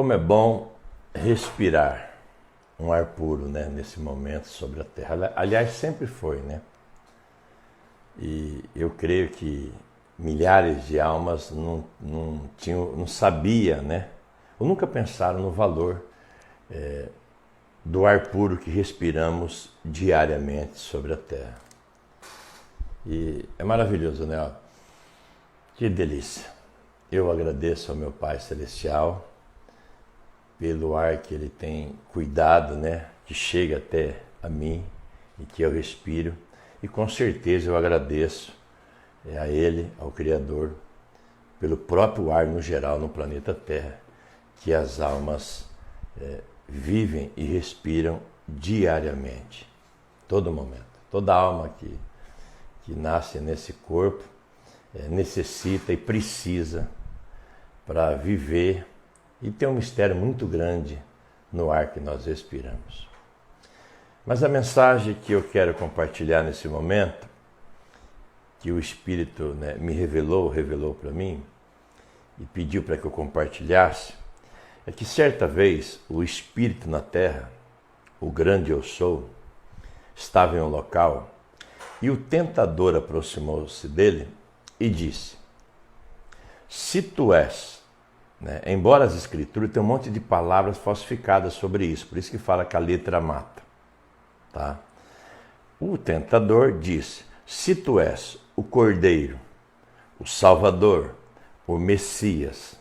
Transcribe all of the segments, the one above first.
Como é bom respirar um ar puro, né, nesse momento sobre a Terra. Aliás, sempre foi, né? E eu creio que milhares de almas não sabiam, né? Ou nunca pensaram no valor do ar puro que respiramos diariamente sobre a Terra. E é maravilhoso, né? Que delícia! Eu agradeço ao meu Pai Celestial pelo ar que Ele tem cuidado, né? Que chega até a mim e que eu respiro. E com certeza eu agradeço a Ele, ao Criador, pelo próprio ar no geral no planeta Terra, que as almas vivem e respiram diariamente, todo momento. Toda alma que nasce nesse corpo necessita e precisa para viver e ter um mistério muito grande no ar que nós respiramos. Mas a mensagem que eu quero compartilhar nesse momento, que o Espírito me revelou para mim e pediu para que eu compartilhasse, é que certa vez o Espírito na Terra, o grande Eu Sou, estava em um local e o tentador aproximou-se dele e disse: se tu és, embora as Escrituras tenham um monte de palavras falsificadas sobre isso, por isso que fala que a letra mata, tá? O tentador disse: se tu és o Cordeiro, o Salvador, o Messias,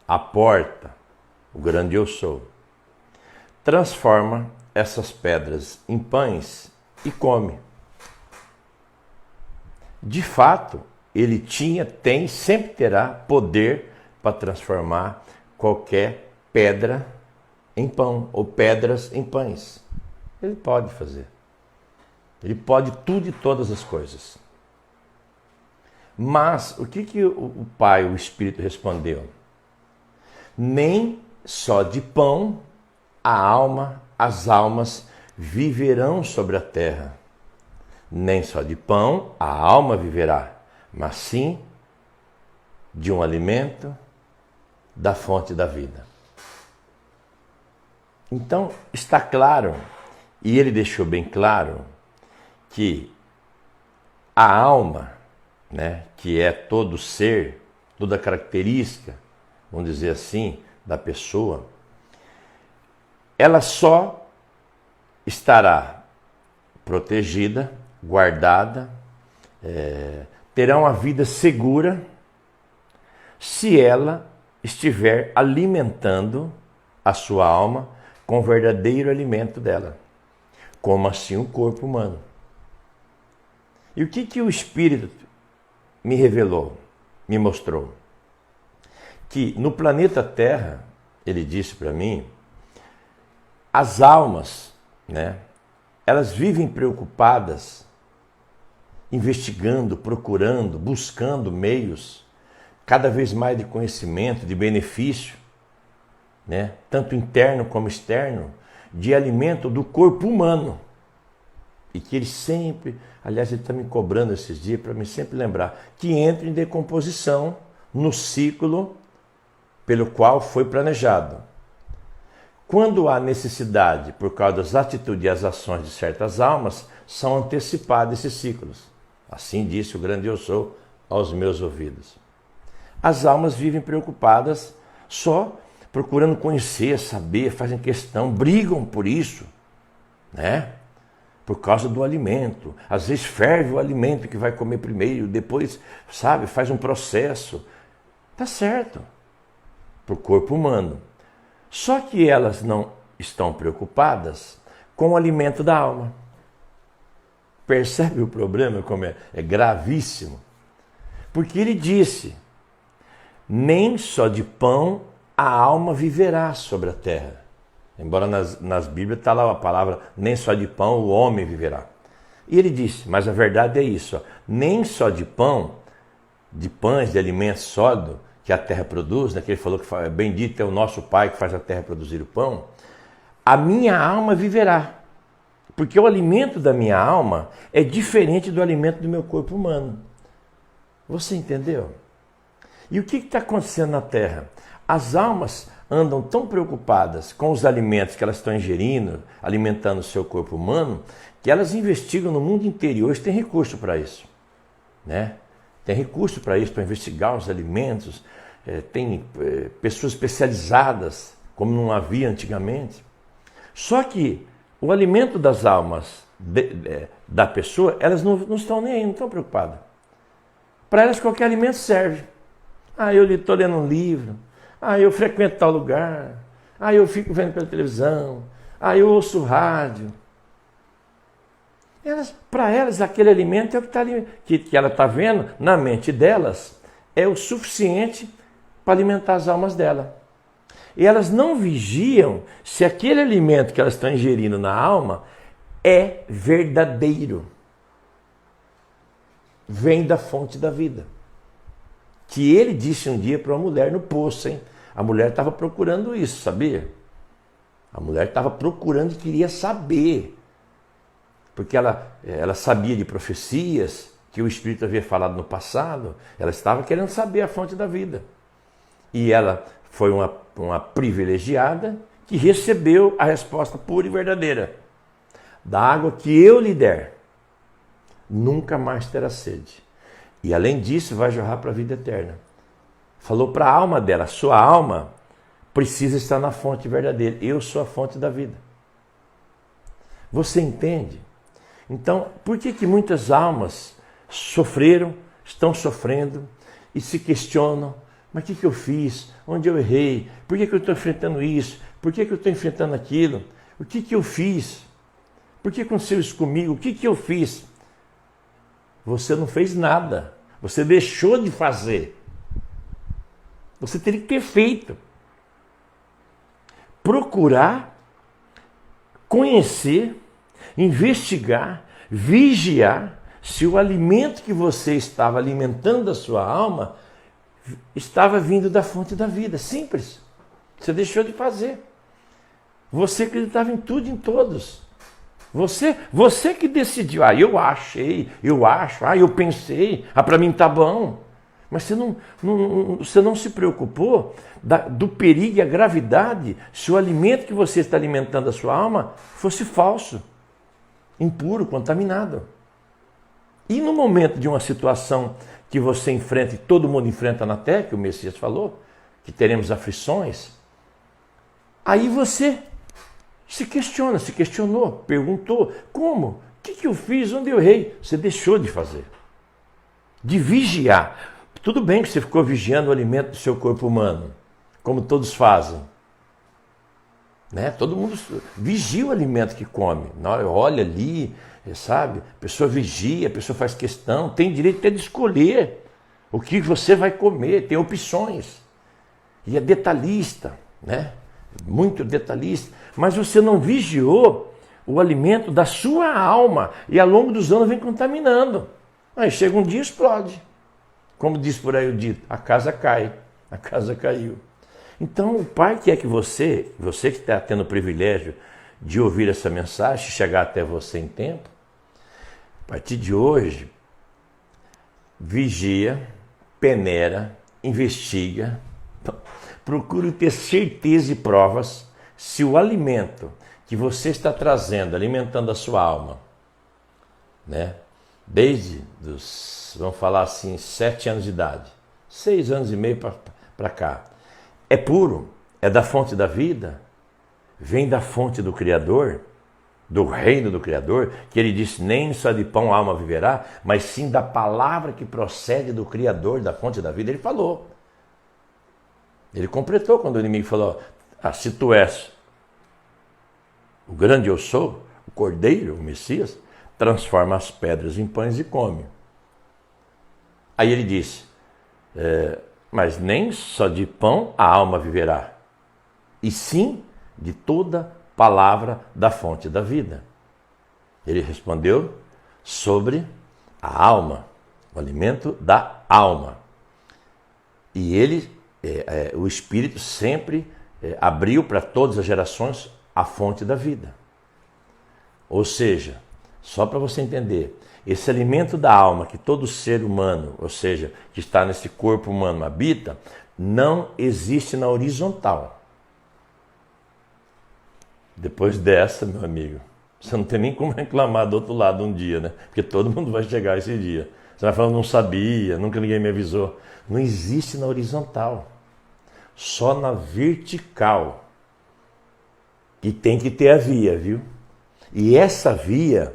a porta, o grande Eu Sou, transforma essas pedras em pães e come. De fato, ele tem, sempre terá poder para transformar qualquer pedra em pão ou pedras em pães. Ele pode fazer. Ele pode tudo e todas as coisas. Mas o que o Pai, o Espírito, respondeu? Nem só de pão as almas viverão sobre a terra. Nem só de pão a alma viverá, mas sim de um alimento da fonte da vida. Então está claro, e ele deixou bem claro, que a alma, que é todo ser, toda característica, vamos dizer assim, da pessoa, ela só estará protegida, guardada, terá uma vida segura se ela estiver alimentando a sua alma com o verdadeiro alimento dela, como assim o corpo humano. E o que o Espírito me revelou, me mostrou? Que no planeta Terra, ele disse para mim, as almas, elas vivem preocupadas, investigando, procurando, buscando meios cada vez mais de conhecimento, de benefício, tanto interno como externo, de alimento do corpo humano. E que ele sempre, aliás, ele está me cobrando esses dias para me sempre lembrar, que entra em decomposição no ciclo pelo qual foi planejado. Quando há necessidade, por causa das atitudes e as ações de certas almas, são antecipados esses ciclos. Assim disse o grande Eu Sou aos meus ouvidos. As almas vivem preocupadas, só procurando conhecer, saber, fazem questão, brigam por isso, por causa do alimento. Às vezes ferve o alimento que vai comer primeiro, depois, faz um processo. Tá certo, para o corpo humano. Só que elas não estão preocupadas com o alimento da alma. Percebe o problema como é gravíssimo? Porque ele disse, nem só de pão a alma viverá sobre a terra. Embora nas Bíblias está lá a palavra, nem só de pão o homem viverá. E ele disse, mas a verdade é isso, nem só de pão, de pães, de alimentos sólidos que a terra produz, que ele falou que bendito é o nosso Pai que faz a terra produzir o pão, a minha alma viverá. Porque o alimento da minha alma é diferente do alimento do meu corpo humano. Você entendeu? E o que está acontecendo na Terra? As almas andam tão preocupadas com os alimentos que elas estão ingerindo, alimentando o seu corpo humano, que elas investigam no mundo inteiro. Hoje tem recurso para isso, né? Tem recurso para isso, para investigar os alimentos. Tem pessoas especializadas, como não havia antigamente. Só que o alimento das almas da pessoa, elas não estão nem aí, não estão preocupadas. Para elas qualquer alimento serve. Eu estou lendo um livro. Eu frequento tal lugar. Eu fico vendo pela televisão. Eu ouço rádio. Para elas, aquele alimento é o que, que ela está vendo na mente delas, é o suficiente para alimentar as almas dela. E elas não vigiam se aquele alimento que elas estão ingerindo na alma é verdadeiro. Vem da fonte da vida. Que ele disse um dia para uma mulher no poço, hein? A mulher estava procurando isso, sabia? A mulher estava procurando e queria saber. Porque ela sabia de profecias que o Espírito havia falado no passado. Ela estava querendo saber a fonte da vida. E ela foi uma privilegiada que recebeu a resposta pura e verdadeira. Da água que eu lhe der, nunca mais terá sede. E além disso, vai jorrar para a vida eterna. Falou para a alma dela, sua alma precisa estar na fonte verdadeira. Eu sou a fonte da vida. Você entende? Então, por que muitas almas sofreram, estão sofrendo e se questionam? Mas o que eu fiz? Onde eu errei? Por que eu estou enfrentando isso? Por que eu estou enfrentando aquilo? O que eu fiz? Por que aconteceu isso comigo? O que eu fiz? Você não fez nada. Você deixou de fazer. Você teria que ter feito. Procurar, conhecer, investigar, vigiar se o alimento que você estava alimentando a sua alma estava vindo da fonte da vida. Simples. Você deixou de fazer. Você acreditava em tudo e em todos. Você que decidiu. Eu achei, eu acho, eu pensei, para mim tá bom. Mas você não se preocupou do perigo e a gravidade se o alimento que você está alimentando a sua alma fosse falso, impuro, contaminado. E no momento de uma situação que você enfrenta, e todo mundo enfrenta na terra, que o Messias falou, que teremos aflições, aí você se questionou, perguntou, como? O que eu fiz? Onde eu errei? Você deixou de fazer. De vigiar. Tudo bem que você ficou vigiando o alimento do seu corpo humano, como todos fazem. Né? Todo mundo vigia o alimento que come. Olha ali, sabe? A pessoa vigia, a pessoa faz questão, tem direito até de escolher o que você vai comer, tem opções. E é detalhista, né? Muito detalhista. Mas você não vigiou o alimento da sua alma e ao longo dos anos vem contaminando. Aí chega um dia e explode. Como diz por aí o dito, a casa cai, a casa caiu. Então o Pai quer que você que está tendo o privilégio de ouvir essa mensagem, chegar até você em tempo, a partir de hoje, vigia, peneira, investiga, procure ter certeza e provas se o alimento que você está trazendo, alimentando a sua alma, né? Desde vamos falar assim, 7 anos de idade, 6 anos e meio para cá, é puro, é da fonte da vida, vem da fonte do Criador, do reino do Criador, que ele disse, nem só de pão a alma viverá, mas sim da palavra que procede do Criador, da fonte da vida. Ele falou. Ele completou quando o inimigo falou, se tu és o grande eu sou, o Cordeiro, o Messias, transforma as pedras em pães e come. Aí ele disse, mas nem só de pão a alma viverá, e sim de toda palavra da fonte da vida. Ele respondeu sobre a alma, o alimento da alma. E ele, o Espírito sempre abriu para todas as gerações a fonte da vida. Ou seja, só para você entender, esse alimento da alma que todo ser humano, ou seja, que está nesse corpo humano habita, não existe na horizontal. Depois dessa, meu amigo, você não tem nem como reclamar do outro lado um dia, né? Porque todo mundo vai chegar esse dia. Você vai falando, não sabia, nunca ninguém me avisou. Não existe na horizontal, só na vertical. E tem que ter a via, viu? E essa via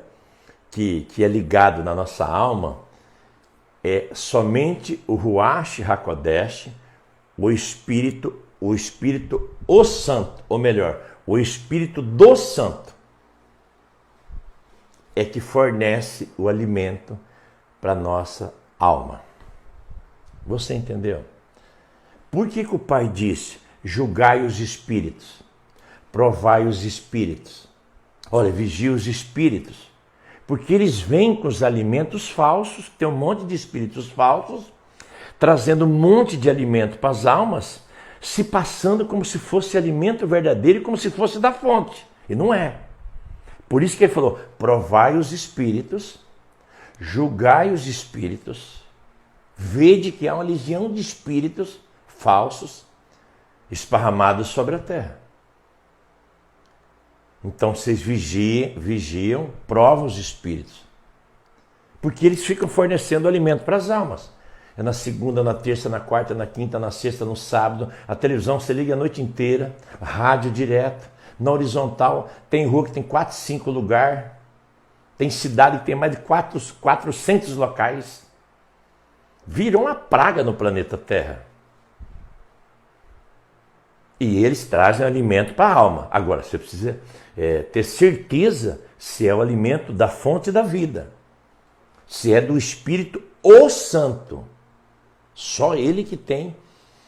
que é ligado na nossa alma é somente o Ruach HaKodesh, o Espírito, o Santo, ou melhor, o Espírito do Santo, é que fornece o alimento para a nossa alma. Você entendeu? Por que o Pai disse, julgai os espíritos, provai os espíritos? Olha, vigia os espíritos, porque eles vêm com os alimentos falsos, tem um monte de espíritos falsos, trazendo um monte de alimento para as almas, se passando como se fosse alimento verdadeiro e como se fosse da fonte. E não é. Por isso que ele falou, provai os espíritos, julgai os espíritos, vede que há uma legião de espíritos falsos esparramados sobre a terra. Então vocês vigiam, provam os espíritos. Porque eles ficam fornecendo alimento para as almas. É na segunda, na terça, na quarta, na quinta, na sexta, no sábado. A televisão você liga a noite inteira, rádio direto. Na horizontal tem rua que tem 4, 5 lugares. Tem cidade que tem mais de 400 locais. Virou uma praga no planeta Terra. E eles trazem alimento para a alma. Agora, você precisa ter certeza se é o alimento da fonte da vida. Se é do Espírito o Santo. Só ele que tem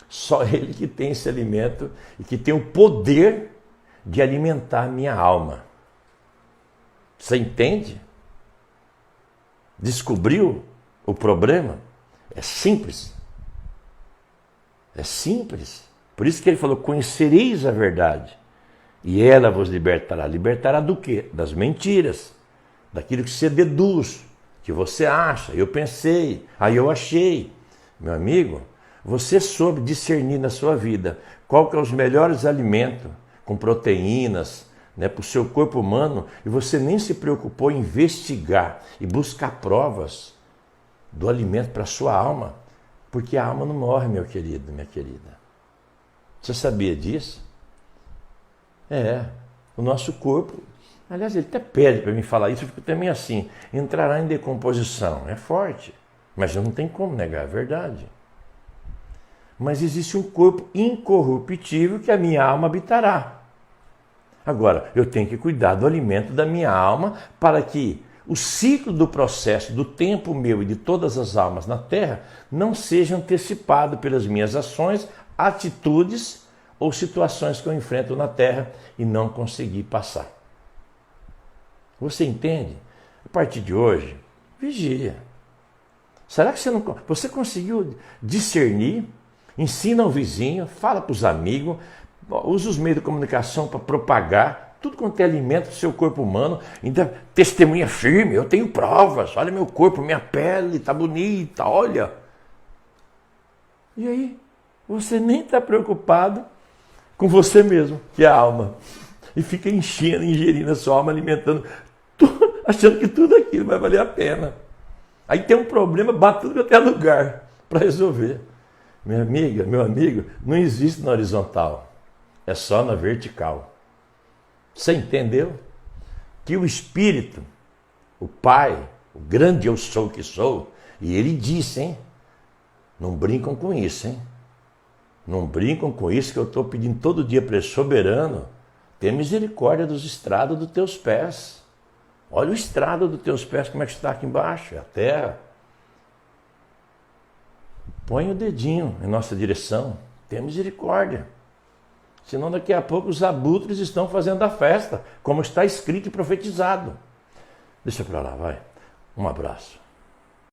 esse alimento e que tem o poder de alimentar minha alma. Você entende? Descobriu o problema? É simples. É simples. Por isso que ele falou, conhecereis a verdade. E ela vos libertará. Libertará do quê? Das mentiras. Daquilo que você deduz, que você acha. Eu pensei, aí eu achei. Meu amigo, você soube discernir na sua vida qual que é os melhores alimentos com proteínas, né, para o seu corpo humano, e você nem se preocupou em investigar e buscar provas do alimento para a sua alma, porque a alma não morre, meu querido, minha querida. Você sabia disso? O nosso corpo, aliás, ele até pede para mim falar isso, eu fico também assim, entrará em decomposição, é forte, mas não tem como negar a verdade. Mas existe um corpo incorruptível que a minha alma habitará. Agora, eu tenho que cuidar do alimento da minha alma para que o ciclo do processo, do tempo meu e de todas as almas na Terra não seja antecipado pelas minhas ações, atitudes ou situações que eu enfrento na Terra e não consegui passar. Você entende? A partir de hoje, vigia. Será que você conseguiu discernir? Ensina ao vizinho, fala para os amigos, usa os meios de comunicação para propagar tudo quanto é alimento do seu corpo humano, ainda testemunha firme, eu tenho provas, olha meu corpo, minha pele está bonita, olha. E aí, você nem está preocupado com você mesmo, que é a alma, e fica enchendo, ingerindo a sua alma, alimentando, achando que tudo aquilo vai valer a pena. Aí tem um problema, bate tudo até lugar para resolver. Minha amiga, meu amigo, não existe na horizontal, é só na vertical. Você entendeu? Que o Espírito, o Pai, o grande eu sou que sou, e ele disse, hein? Não brincam com isso, hein? Não brincam com isso que eu estou pedindo todo dia para ele, soberano, tenha misericórdia dos estrados dos teus pés. Olha o estrado dos teus pés, como é que está aqui embaixo, é a terra. Põe o dedinho em nossa direção, tenha misericórdia. Senão daqui a pouco os abutres estão fazendo a festa, como está escrito e profetizado. Deixa para lá, vai. Um abraço.